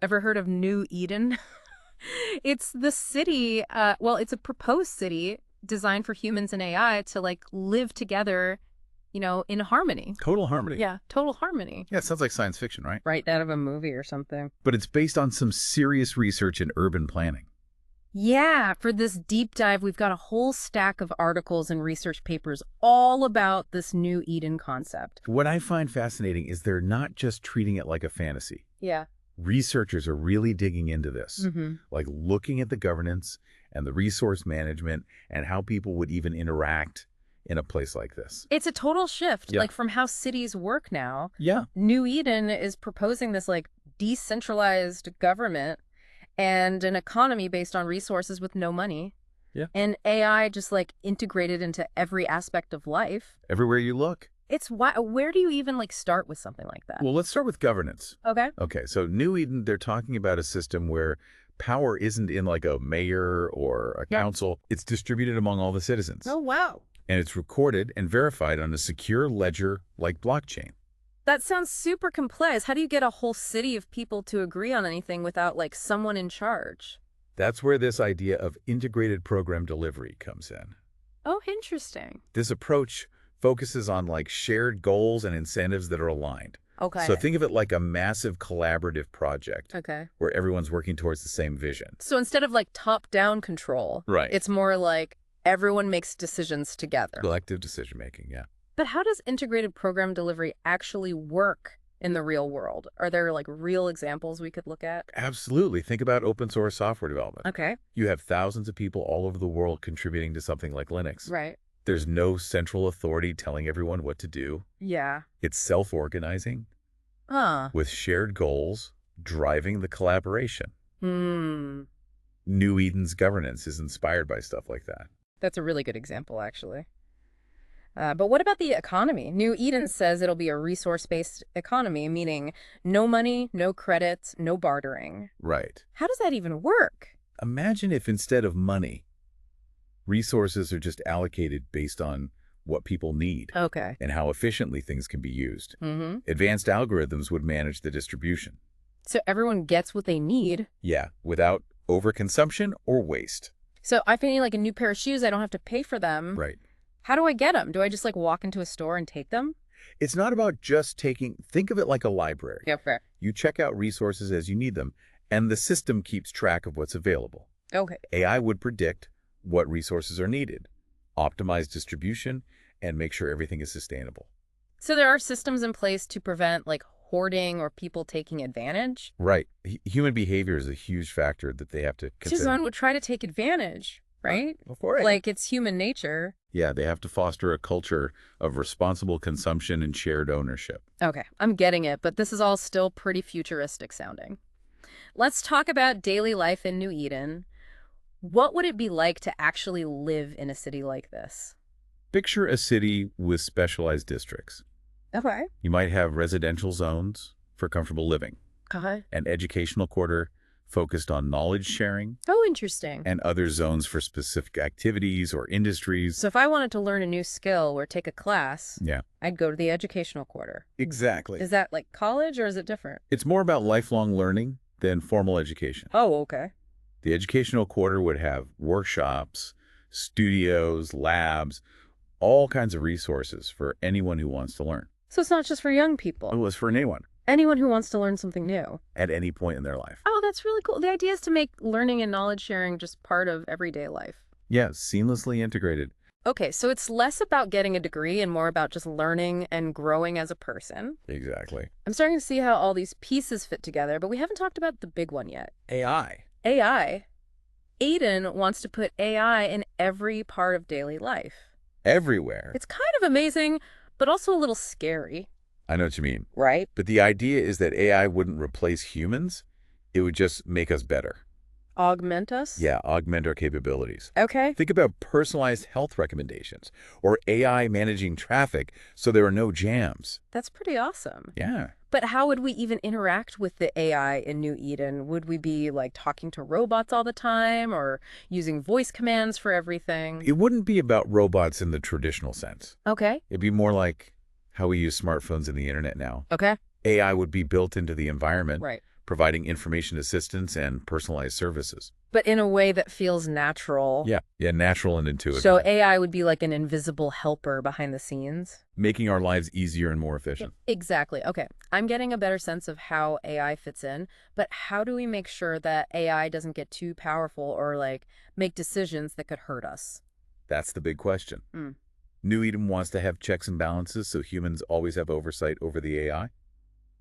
Ever heard of New Eden? It's the city, well, it's a proposed city designed for humans and AI to like live together, in harmony. Total harmony. Yeah, total harmony. Yeah, it sounds like science fiction, right? Right out of a movie or something. But it's based on some serious research in urban planning. Yeah, for this deep dive, we've got a whole stack of articles and research papers all about this New Eden concept. What I find fascinating is they're not just treating it like a fantasy. Yeah. Researchers are really digging into this, Mm-hmm. like looking at the governance and the resource management and how people would even interact in a place like this. It's a total shift, Yeah. like from how cities work now. Yeah. New Eden is proposing this like decentralized government and an economy based on resources with no money. Yeah. And AI just like integrated into every aspect of life. Everywhere you look. Where do you even like start with something like that? Well, let's start with governance. Okay. Okay, so New Eden, they're talking about a system where power isn't in like a mayor or a Yeah. council. It's distributed among all the citizens. Oh, wow. And it's recorded and verified on a secure ledger like blockchain. That sounds super complex. How do you get a whole city of people to agree on anything without like someone in charge? That's where this idea of integrated program delivery comes in. Oh, interesting. This approach focuses on like shared goals and incentives that are aligned. Okay. So think of it like a massive collaborative project Okay. where everyone's working towards the same vision. So instead of like top-down control, Right. it's more like everyone makes decisions together. Collective decision-making, yeah. But how does integrated program delivery actually work in the real world? Are there like real examples we could look at? Absolutely. Think about open source software development. Okay. You have thousands of people all over the world contributing to something like Linux. Right. There's no central authority telling everyone what to do. Yeah. It's self-organizing Huh. with shared goals driving the collaboration. Hmm. New Eden's governance is inspired by stuff like that. That's a really good example, actually. But what about the economy? New Eden says it'll be a resource-based economy, meaning no money, no credits, no bartering. Right. How does that even work? Imagine if instead of money, resources are just allocated based on what people need Okay. and how efficiently things can be used. Mm-hmm. Advanced algorithms would manage the distribution. So everyone gets what they need. Yeah, without overconsumption or waste. So if I need like a new pair of shoes, I don't have to pay for them. Right. How do I get them? Do I just like walk into a store and take them? It's not about just think of it like a library. Yeah, fair. You check out resources as you need them, and the system keeps track of what's available. Okay. AI would predict what resources are needed, optimize distribution, and make sure everything is sustainable. So there are systems in place to prevent like hoarding or people taking advantage? Right. Human behavior is a huge factor that they have to consider. Someone would try to take advantage, right? Before Like it's human nature. Yeah, they have to foster a culture of responsible consumption and shared ownership. Okay, I'm getting it, but this is all still pretty futuristic sounding. Let's talk about daily life in New Eden. What would it be like to actually live in a city like this? Picture a city with specialized districts. Okay. You might have residential zones for comfortable living, Okay. an educational quarter focused on knowledge sharing, Oh, interesting. and other zones for specific activities or industries. So if I wanted to learn a new skill or take a class, Yeah, I'd go to the educational quarter. exactly. Is that like college or is it different? It's more about lifelong learning than formal education. Oh, okay. The educational quarter would have workshops, studios, labs, all kinds of resources for anyone who wants to learn. So it's not just for young people. It was for anyone Anyone who wants to learn something new. at any point in their life. Oh, that's really cool. The idea is to make learning and knowledge sharing just part of everyday life. Yeah, seamlessly integrated. Okay, so it's less about getting a degree and more about just learning and growing as a person. Exactly. I'm starting to see how all these pieces fit together, but we haven't talked about the big one yet. AI. AI. Aiden wants to put AI in every part of daily life. Everywhere. It's kind of amazing, but also a little scary, I know what you mean. right? But the idea is that AI wouldn't replace humans. It would just make us better. Augment us? Yeah, augment our capabilities. Okay. Think about personalized health recommendations or AI managing traffic so there are no jams. That's pretty awesome. Yeah. But how would we even interact with the AI in New Eden? Would we be like talking to robots all the time or using voice commands for everything? It wouldn't be about robots in the traditional sense. Okay. It'd be more like how we use smartphones and the internet now. Okay. AI would be built into the environment, Right. providing information assistance and personalized services. But in a way that feels natural. Yeah, natural and intuitive. So AI would be like an invisible helper behind the scenes? Making our lives easier and more efficient. Exactly. Okay. I'm getting a better sense of how AI fits in, but how do we make sure that AI doesn't get too powerful or like make decisions that could hurt us? That's the big question. Mm. New Eden wants to have checks and balances so humans always have oversight over the AI.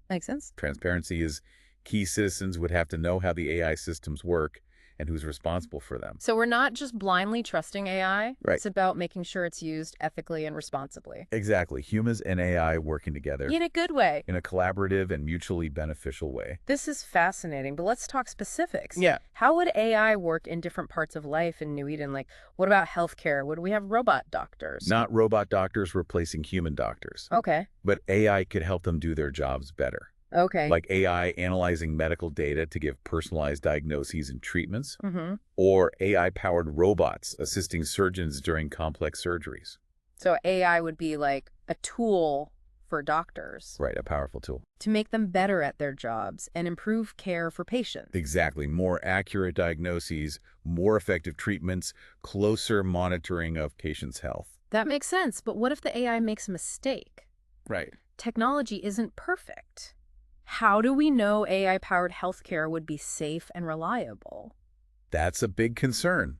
Makes sense. Transparency is key. Citizens would have to know how the AI systems work and who's responsible for them. So we're not just blindly trusting AI. Right. It's about making sure it's used ethically and responsibly. Exactly. Humans and AI working together In a good way. in a collaborative and mutually beneficial way. This is fascinating, but let's talk specifics. Yeah. How would AI work in different parts of life in New Eden? Like, what about healthcare? Would we have robot doctors? Not robot doctors replacing human doctors, Okay. but AI could help them do their jobs better. Okay. Like AI analyzing medical data to give personalized diagnoses and treatments, Mm-hmm. or AI-powered robots assisting surgeons during complex surgeries. So AI would be like a tool for doctors Right, a powerful tool. to make them better at their jobs and improve care for patients. Exactly. More accurate diagnoses, more effective treatments, closer monitoring of patients' health. That makes sense, but what if the AI makes a mistake? Right. Technology isn't perfect. How do we know AI-powered healthcare would be safe and reliable? That's a big concern.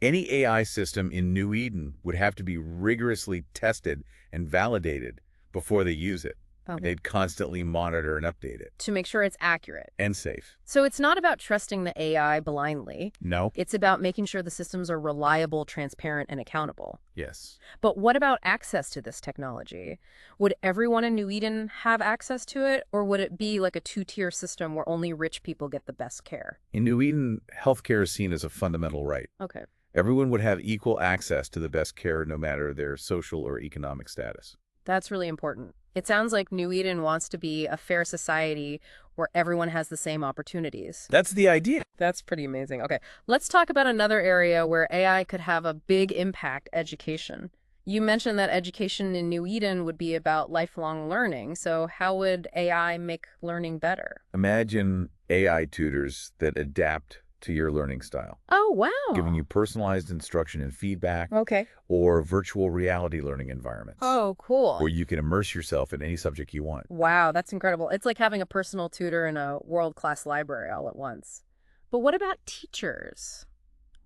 Any AI system in New Eden would have to be rigorously tested and validated before they use it. Okay. They'd constantly monitor and update it. To make sure it's accurate. And safe. So it's not about trusting the AI blindly. No? It's about making sure the systems are reliable, transparent, and accountable. Yes. But what about access to this technology? Would everyone in New Eden have access to it, or would it be like a two-tier system where only rich people get the best care? In New Eden, healthcare is seen as a fundamental right. Okay. Everyone would have equal access to the best care no matter their social or economic status. That's really important. It sounds like New Eden wants to be a fair society where everyone has the same opportunities. That's the idea. That's pretty amazing. Okay, let's talk about another area where AI could have a big impact, education. You mentioned that education in New Eden would be about lifelong learning. So how would AI make learning better? Imagine AI tutors that adapt to your learning style, Oh, wow. giving you personalized instruction and feedback, Okay. or virtual reality learning environments, Oh, cool. where you can immerse yourself in any subject you want. Wow, that's incredible. It's like having a personal tutor in a world-class library all at once. But what about teachers?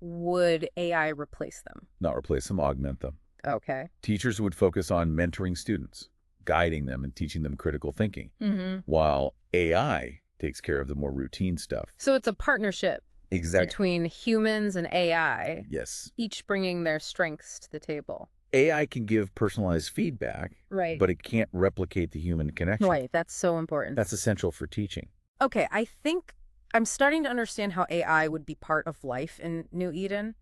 Would AI replace them? Not replace them, augment them. Okay. Teachers would focus on mentoring students, guiding them and teaching them critical thinking, Mm-hmm. while AI takes care of the more routine stuff. So it's a partnership Exactly. between humans and AI, Yes. each bringing their strengths to the table. AI can give personalized feedback, Right. but it can't replicate the human connection. Right, that's so important. That's essential for teaching. Okay, I think I'm starting to understand how AI would be part of life in New Eden.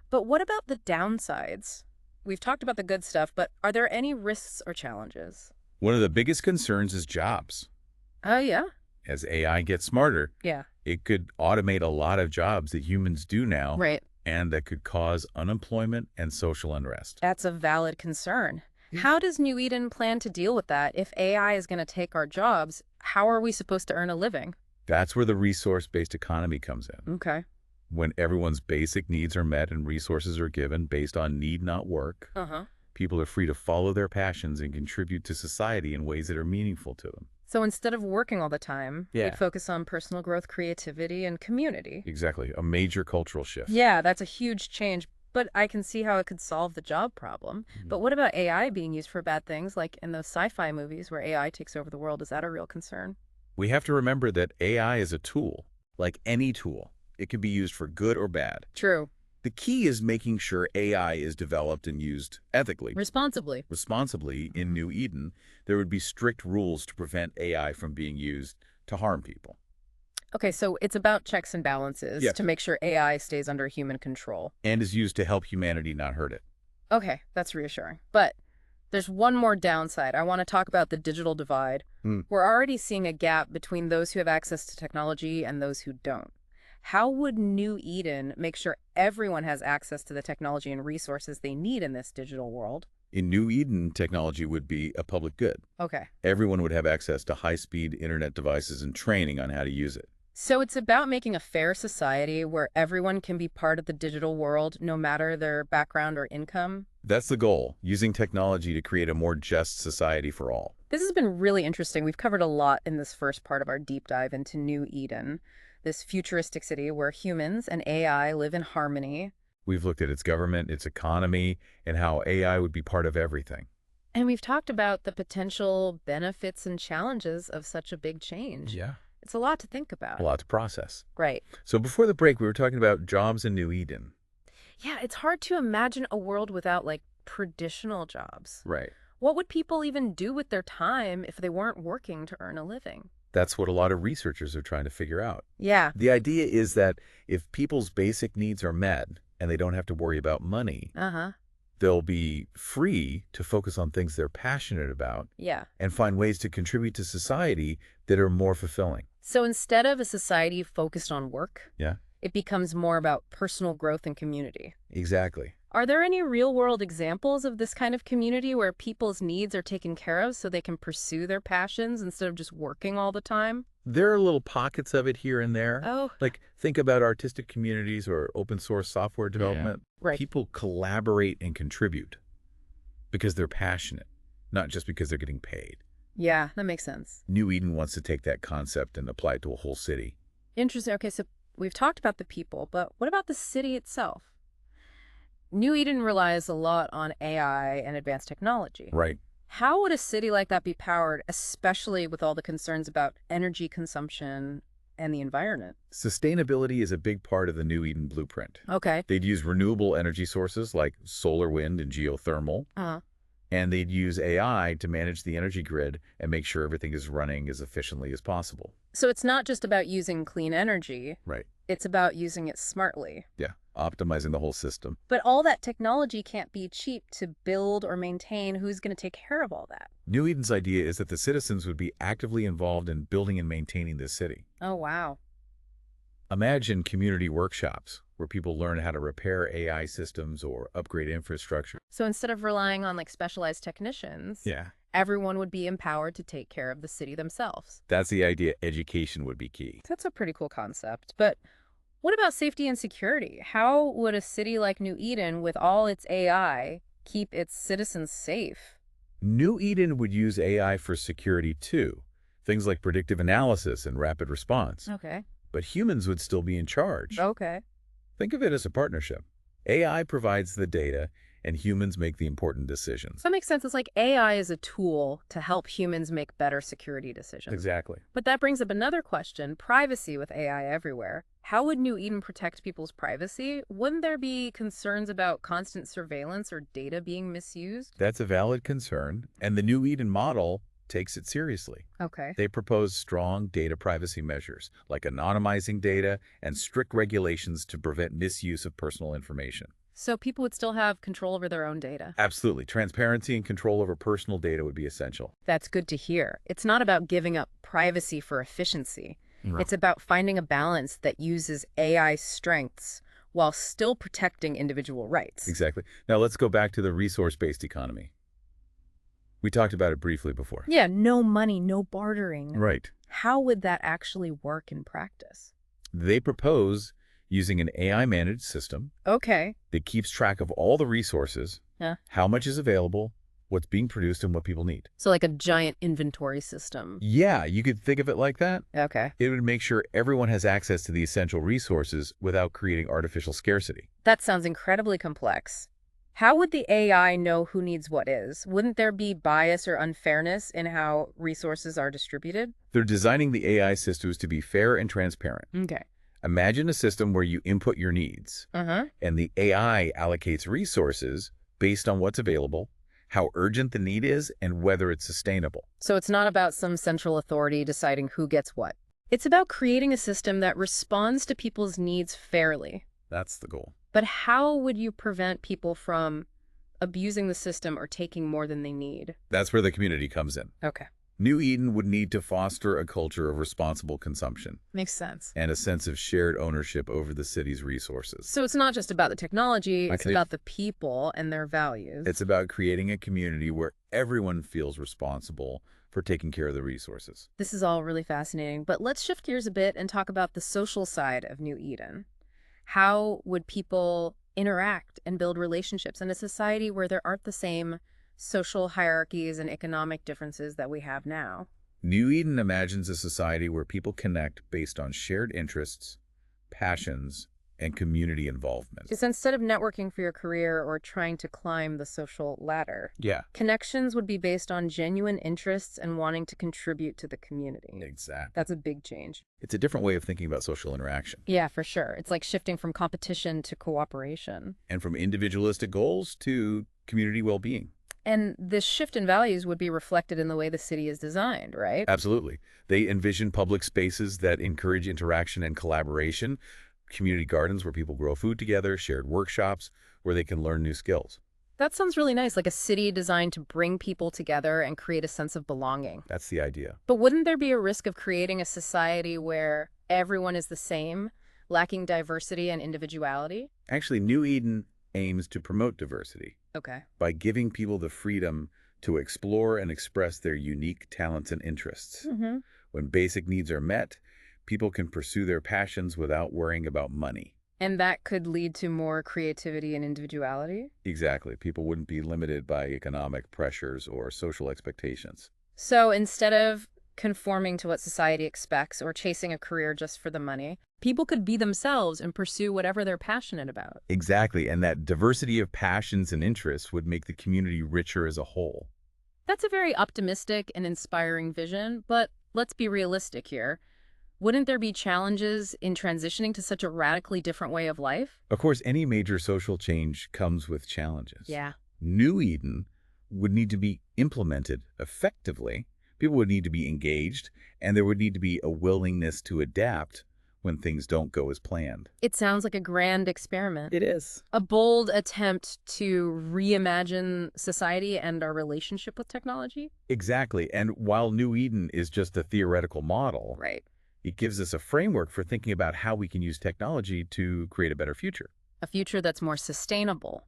But what about the downsides? We've talked about the good stuff, but are there any risks or challenges? One of the biggest concerns is jobs. Oh, yeah? As AI gets smarter, Yeah. it could automate a lot of jobs that humans do now, Right. and that could cause unemployment and social unrest. That's a valid concern. Yeah. How does New Eden plan to deal with that? If AI is going to take our jobs, how are we supposed to earn a living? That's where the resource-based economy comes in. Okay. When everyone's basic needs are met and resources are given based on need, not work, Uh-huh. people are free to follow their passions and contribute to society in ways that are meaningful to them. So instead of working all the time, Yeah. we'd focus on personal growth, creativity, and community. Exactly. A major cultural shift. Yeah, that's a huge change, but I can see how it could solve the job problem. But what about AI being used for bad things, like in those sci-fi movies where AI takes over the world? Is that a real concern? We have to remember that AI is a tool, like any tool. It can be used for good or bad. True. The key is making sure AI is developed and used ethically. Responsibly. Responsibly. In New Eden, there would be strict rules to prevent AI from being used to harm people. Okay, so it's about checks and balances Yes. to make sure AI stays under human control. And is used to help humanity not hurt it. Okay, that's reassuring. But there's one more downside. I want to talk about the digital divide. Hmm. We're already seeing a gap between those who have access to technology and those who don't. How would New Eden make sure everyone has access to the technology and resources they need in this digital world? In New Eden, technology would be a public good. Okay. Everyone would have access to high-speed internet devices and training on how to use it. So it's about making a fair society where everyone can be part of the digital world, no matter their background or income. That's the goal, using technology to create a more just society for all. This has been really interesting. We've covered a lot in this first part of our deep dive into New Eden, this futuristic city where humans and AI live in harmony. We've looked at its government, its economy, and how AI would be part of everything. And we've talked about the potential benefits and challenges of such a big change. Yeah. It's a lot to think about. A lot to process. Right. So before the break, we were talking about jobs in New Eden. Yeah, it's hard to imagine a world without, like, traditional jobs. Right. What would people even do with their time if they weren't working to earn a living? That's what a lot of researchers are trying to figure out. Yeah. The idea is that if people's basic needs are met and they don't have to worry about money, Uh-huh. they'll be free to focus on things they're passionate about Yeah. and find ways to contribute to society that are more fulfilling. So instead of a society focused on work, Yeah, it becomes more about personal growth and community. exactly. Are there any real-world examples of this kind of community where people's needs are taken care of so they can pursue their passions instead of just working all the time? There are little pockets of it here and there. Oh, Like, think about artistic communities or open source software development. right. People collaborate and contribute because they're passionate, not just because they're getting paid. Yeah, that makes sense. New Eden wants to take that concept and apply it to a whole city. Interesting. Okay, so we've talked about the people, but what about the city itself? New Eden relies a lot on AI and advanced technology. Right. How would a city like that be powered, especially with all the concerns about energy consumption and the environment? Sustainability is a big part of the New Eden blueprint. Okay. They'd use renewable energy sources like solar, wind, and geothermal, Uh-huh. and they'd use AI to manage the energy grid and make sure everything is running as efficiently as possible. So it's not just about using clean energy, Right. it's about using it smartly. Yeah, optimizing the whole system. But all that technology can't be cheap to build or maintain. Who's going to take care of all that? New Eden's idea is that the citizens would be actively involved in building and maintaining this city. Oh, wow. Imagine community workshops where people learn how to repair AI systems or upgrade infrastructure. So instead of relying on like specialized technicians, Yeah. everyone would be empowered to take care of the city themselves. That's the idea. Education would be key. That's a pretty cool concept. But what about safety and security? How would a city like New Eden, with all its AI, keep its citizens safe? New Eden would use AI for security too, things like predictive analysis and rapid response. Okay. But humans would still be in charge. Okay. Think of it as a partnership. AI provides the data, and humans make the important decisions. So that makes sense. It's like AI is a tool to help humans make better security decisions. Exactly. But that brings up another question, privacy with AI everywhere. How would New Eden protect people's privacy? Wouldn't there be concerns about constant surveillance or data being misused? That's a valid concern, and the New Eden model takes it seriously. Okay. They propose strong data privacy measures, like anonymizing data and strict regulations to prevent misuse of personal information. So people would still have control over their own data. Absolutely. Transparency and control over personal data would be essential. That's good to hear. It's not about giving up privacy for efficiency. Right. It's about finding a balance that uses AI strengths while still protecting individual rights. Exactly. Now let's go back to the resource-based economy. We talked about it briefly before. Yeah, no money, no bartering. Right. How would that actually work in practice? They propose using an AI-managed system Okay. that keeps track of all the resources, Yeah. how much is available, what's being produced, and what people need. So like a giant inventory system. Yeah, you could think of it like that. Okay. It would make sure everyone has access to the essential resources without creating artificial scarcity. That sounds incredibly complex. How would the AI know who needs what is? Wouldn't there be bias or unfairness in how resources are distributed? They're designing the AI systems to be fair and transparent. Okay. Imagine a system where you input your needs, Uh-huh. and the AI allocates resources based on what's available, how urgent the need is, and whether it's sustainable. So it's not about some central authority deciding who gets what. It's about creating a system that responds to people's needs fairly. That's the goal. But how would you prevent people from abusing the system or taking more than they need? That's where the community comes in. Okay. New Eden would need to foster a culture of responsible consumption Makes sense. and a sense of shared ownership over the city's resources. So it's not just about the technology, it's Okay. about the people and their values. It's about creating a community where everyone feels responsible for taking care of the resources. This is all really fascinating, but let's shift gears a bit and talk about the social side of New Eden. How would people interact and build relationships in a society where there aren't the same social hierarchies and economic differences that we have now? New Eden imagines a society where people connect based on shared interests, passions, and community involvement. Because instead of networking for your career or trying to climb the social ladder, Yeah, connections would be based on genuine interests and wanting to contribute to the community. exactly. That's a big change. It's a different way of thinking about social interaction. Yeah, for sure. It's like shifting from competition to cooperation. And from individualistic goals to community well-being. And this shift in values would be reflected in the way the city is designed, right? Absolutely. They envision public spaces that encourage interaction and collaboration, community gardens where people grow food together, shared workshops where they can learn new skills. That sounds really nice, like a city designed to bring people together and create a sense of belonging. That's the idea. But wouldn't there be a risk of creating a society where everyone is the same, lacking diversity and individuality? Actually, New Eden aims to promote diversity Okay. by giving people the freedom to explore and express their unique talents and interests. Mm-hmm. When basic needs are met, people can pursue their passions without worrying about money. And that could lead to more creativity and individuality? Exactly. People wouldn't be limited by economic pressures or social expectations. So instead of conforming to what society expects or chasing a career just for the money, people could be themselves and pursue whatever they're passionate about. Exactly. And that diversity of passions and interests would make the community richer as a whole. That's a very optimistic and inspiring vision, but let's be realistic here. Wouldn't there be challenges in transitioning to such a radically different way of life? Of course, any major social change comes with challenges. Yeah. New Eden would need to be implemented effectively. People would need to be engaged, and there would need to be a willingness to adapt when things don't go as planned. It sounds like a grand experiment. It is. A bold attempt to reimagine society and our relationship with technology? Exactly. And while New Eden is just a theoretical model, Right. it gives us a framework for thinking about how we can use technology to create a better future. A future that's more sustainable,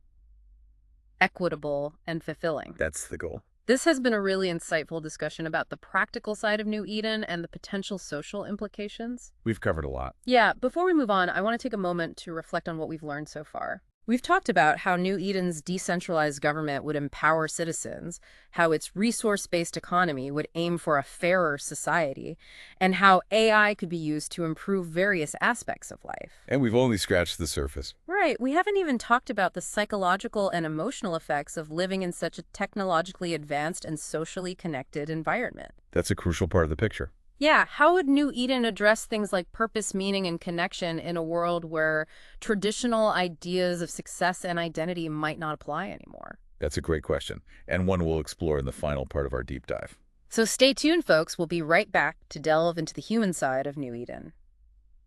equitable, and fulfilling. That's the goal. This has been a really insightful discussion about the practical side of New Eden and the potential social implications. We've covered a lot. Yeah, before we move on, I want to take a moment to reflect on what we've learned so far. We've talked about how New Eden's decentralized government would empower citizens, how its resource-based economy would aim for a fairer society, and how AI could be used to improve various aspects of life. And we've only scratched the surface. Right, we haven't even talked about the psychological and emotional effects of living in such a technologically advanced and socially connected environment. That's a crucial part of the picture. Yeah, how would New Eden address things like purpose, meaning, and connection in a world where traditional ideas of success and identity might not apply anymore? That's a great question, and one we'll explore in the final part of our deep dive. So stay tuned, folks. We'll be right back to delve into the human side of New Eden.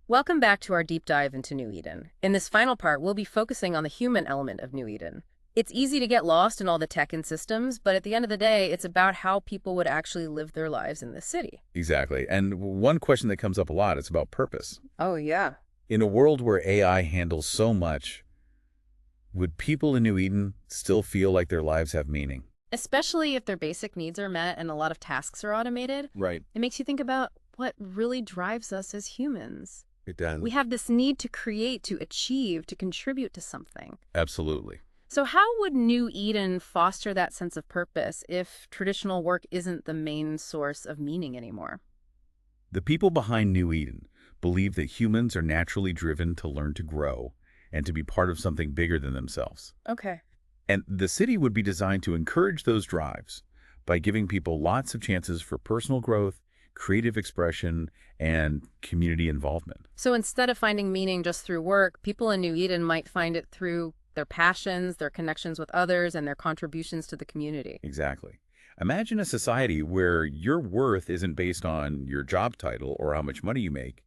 Welcome back to our deep dive into New Eden. In this final part, we'll be focusing on the human element of New Eden. It's easy to get lost in all the tech and systems, but at the end of the day, it's about how people would actually live their lives in this city. Exactly. And one question that comes up a lot is about purpose. Oh, yeah. In a world where AI handles so much, would people in New Eden still feel like their lives have meaning? Especially if their basic needs are met and a lot of tasks are automated. Right. It makes you think about what really drives us as humans. It does. We have this need to create, to achieve, to contribute to something. Absolutely. So how would New Eden foster that sense of purpose if traditional work isn't the main source of meaning anymore? The people behind New Eden believe that humans are naturally driven to learn to grow and to be part of something bigger than themselves. Okay. And the city would be designed to encourage those drives by giving people lots of chances for personal growth, creative expression, and community involvement. So instead of finding meaning just through work, people in New Eden might find it through their passions, their connections with others, and their contributions to the community. Exactly. Imagine a society where your worth isn't based on your job title or how much money you make,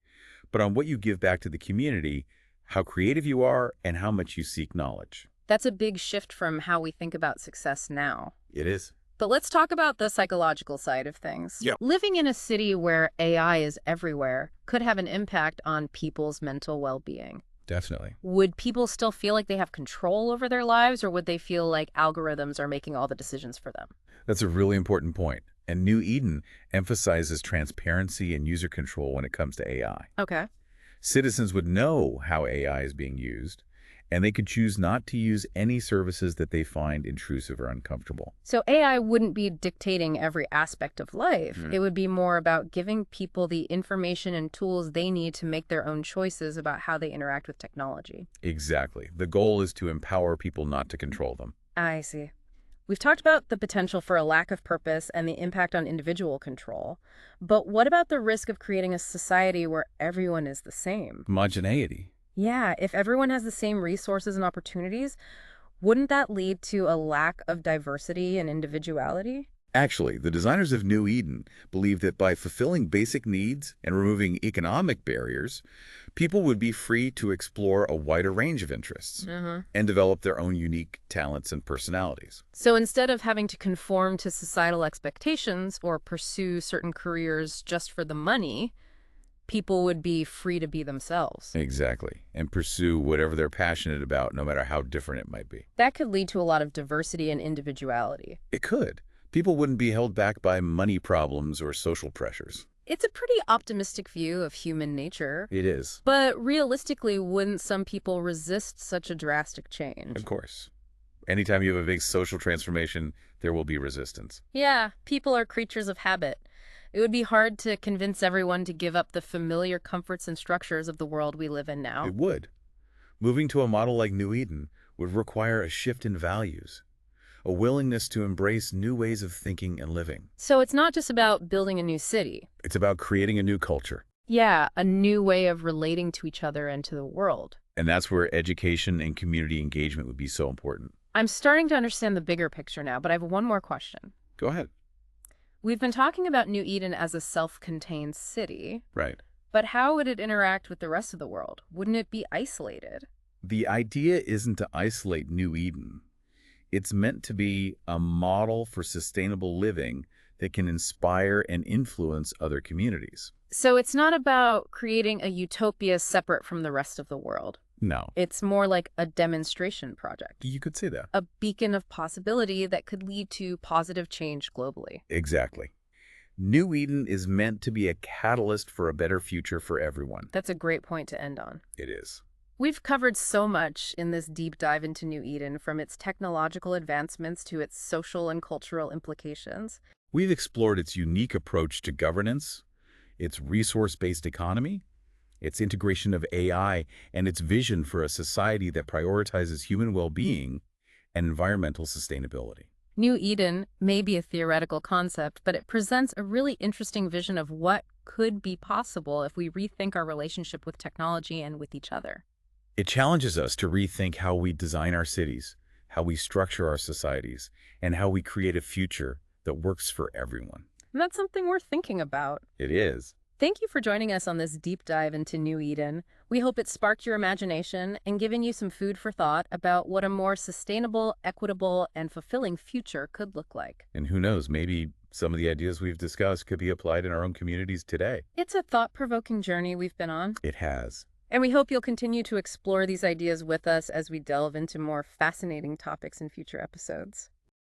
but on what you give back to the community, how creative you are, and how much you seek knowledge. That's a big shift from how we think about success now. It is. But let's talk about the psychological side of things. Yeah. Living in a city where AI is everywhere could have an impact on people's mental well-being. Definitely. Would people still feel like they have control over their lives, or would they feel like algorithms are making all the decisions for them? That's a really important point. And New Eden emphasizes transparency and user control when it comes to AI. Okay. Citizens would know how AI is being used, and they could choose not to use any services that they find intrusive or uncomfortable. So AI wouldn't be dictating every aspect of life. It would be more about giving people the information and tools they need to make their own choices about how they interact with technology. Exactly. The goal is to empower people, not to control them. I see. We've talked about the potential for a lack of purpose and the impact on individual control. But what about the risk of creating a society where everyone is the same? Homogeneity. Yeah, if everyone has the same resources and opportunities, wouldn't that lead to a lack of diversity and individuality? Actually, the designers of New Eden believe that by fulfilling basic needs and removing economic barriers, people would be free to explore a wider range of interests and develop their own unique talents and personalities. So instead of having to conform to societal expectations or pursue certain careers just for the money, people would be free to be themselves. Exactly. And pursue whatever they're passionate about, no matter how different it might be. That could lead to a lot of diversity and individuality. It could. People wouldn't be held back by money problems or social pressures. It's a pretty optimistic view of human nature. It is. But realistically, wouldn't some people resist such a drastic change? Of course. Anytime you have a big social transformation, there will be resistance. Yeah, people are creatures of habit. It would be hard to convince everyone to give up the familiar comforts and structures of the world we live in now. It would. Moving to a model like New Eden would require a shift in values, a willingness to embrace new ways of thinking and living. So it's not just about building a new city. It's about creating a new culture. Yeah, a new way of relating to each other and to the world. And that's where education and community engagement would be so important. I'm starting to understand the bigger picture now, but I have one more question. Go ahead. We've been talking about New Eden as a self-contained city, Right. but how would it interact with the rest of the world? Wouldn't it be isolated? The idea isn't to isolate New Eden. It's meant to be a model for sustainable living that can inspire and influence other communities. So it's not about creating a utopia separate from the rest of the world. No, It's more like a demonstration project, you could say that. a beacon of possibility that could lead to positive change globally. Exactly. New Eden is meant to be a catalyst for a better future for everyone. That's a great point to end on. It is. We've covered so much in this deep dive into New Eden, from its technological advancements to its social and cultural implications. We've explored its unique approach to governance, its resource-based economy, its integration of AI, and its vision for a society that prioritizes human well-being and environmental sustainability. New Eden may be a theoretical concept, but it presents a really interesting vision of what could be possible if we rethink our relationship with technology and with each other. It challenges us to rethink how we design our cities, how we structure our societies, and how we create a future that works for everyone. And that's something worth thinking about. It is. Thank you for joining us on this deep dive into New Eden. We hope it sparked your imagination and given you some food for thought about what a more sustainable, equitable, and fulfilling future could look like. And who knows, maybe some of the ideas we've discussed could be applied in our own communities today. It's a thought-provoking journey we've been on, It has. and we hope you'll continue to explore these ideas with us as we delve into more fascinating topics in future episodes.